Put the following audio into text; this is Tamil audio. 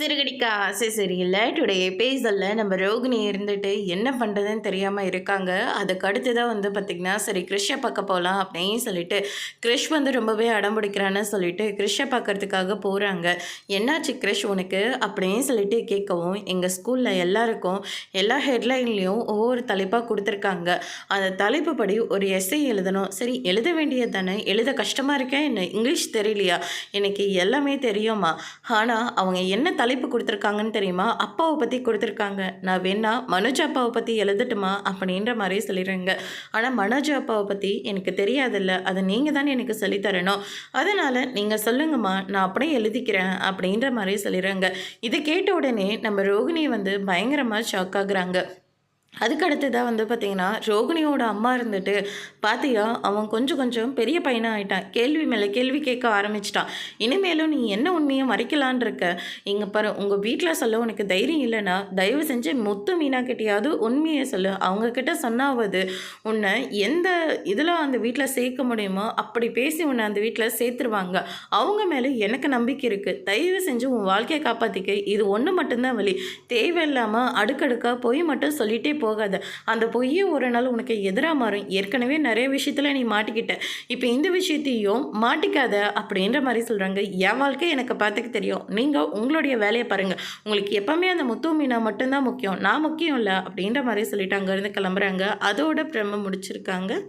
சிறுகடிக்க ஆசை சரியில்லை. டுடே எபிசோட்ல நம்ம ரோகிணி இருந்துட்டு என்ன பண்ணுறதுன்னு தெரியாமல் இருக்காங்க. அதுக்கு அடுத்து தான் வந்து பார்த்திங்கன்னா, சரி கிறிஷை பார்க்க போகலாம் அப்படின்னு சொல்லிட்டு கிறிஷ் வந்து ரொம்பவே அடம் பிடிக்கிறான்னு சொல்லிட்டு கிறிஷை பார்க்கறதுக்காக போகிறாங்க. என்னாச்சு கிறிஷ் உனக்கு அப்படின்னு சொல்லிட்டு கேட்கவும், எங்கள் ஸ்கூலில் எல்லாருக்கும் எல்லா ஹெட்லைன்லேயும் ஒவ்வொரு தலைப்பாக கொடுத்துருக்காங்க. அந்த தலைப்பு படி ஒரு எஸ்ஸே எழுதணும். சரி எழுத வேண்டியது தானே, எழுத கஷ்டமாக இருக்கேன் என்ன, இங்கிலீஷ் தெரியலையா, எனக்கு எல்லாமே தெரியுமா, ஆனால் அவங்க என்ன தலைப்பு கொடுத்துருக்காங்கன்னு தெரியுமா, அப்பாவை பற்றி கொடுத்துருக்காங்க. நான் வேணா மனோஜ் அப்பாவை பற்றி எழுதட்டுமா அப்படின்ற மாதிரி சொல்லிடுறேங்க. ஆனால் மனோஜ் அப்பாவை பற்றி எனக்கு தெரியாதில்ல, அதை நீங்கள் தானே எனக்கு சொல்லித்தரணும், அதனால் நீங்கள் சொல்லுங்கம்மா, நான் அப்படியே எழுதிக்கிறேன் அப்படின்ற மாதிரி சொல்லிடுறேங்க. இதை கேட்ட உடனே நம்ம ரோகிணி வந்து பயங்கரமாக ஷாக் ஆகுறாங்க. அதுக்கடுத்து தான் வந்து பார்த்திங்கன்னா, ரோகிணியோட அம்மா இருந்துட்டு, பார்த்தியா அவன் கொஞ்சம் கொஞ்சம் பெரிய பையனாக ஆகிட்டான், கேள்வி மேலே கேள்வி கேட்க ஆரம்பிச்சிட்டான், இனிமேலும் நீ என்ன உண்மையை மறைக்கலான் இருக்க, இங்கே பாரு உங்கள் வீட்டில் சொல்ல உனக்கு தைரியம் இல்லைன்னா தயவு செஞ்சு முத்து மீனா கிட்டையாவது உண்மையை சொல்லு, அவங்கக்கிட்ட சொன்னாவது உன்னை எந்த இதில் அந்த வீட்டில் சேர்க்க முடியுமோ அப்படி பேசி உன்னை அந்த வீட்டில் சேர்த்துருவாங்க, அவங்க மேலே எனக்கு நம்பிக்கை இருக்குது, தயவு செஞ்சு உன் வாழ்க்கையை காப்பாற்றிக்க, இது ஒன்று மட்டும்தான் வழி, தேவையில்லாமல் அடுக்கடுக்காக போய் மட்டும் சொல்லிகிட்டே போகாத, அந்த பொய்யே ஒரு நாள் உனக்கு எதிராக மாறும், ஏற்கனவே நிறைய விஷயத்தில் நீ மாட்டிக்கிட்ட, இப்போ இந்த விஷயத்தையும் மாட்டிக்காத அப்படின்ற மாதிரி சொல்கிறாங்க. என் வாழ்க்கை எனக்கு பார்த்துக்க தெரியும், நீங்கள் உங்களுடைய வேலையை பாருங்கள், உங்களுக்கு எப்போவுமே அந்த முத்து மீனா மட்டும்தான் முக்கியம், நான் முக்கியம் இல்லை அப்படின்ற மாதிரி சொல்லிட்டு அங்கேருந்து கிளம்புறாங்க. அதோட பிரம்ம முடிச்சிருக்காங்க.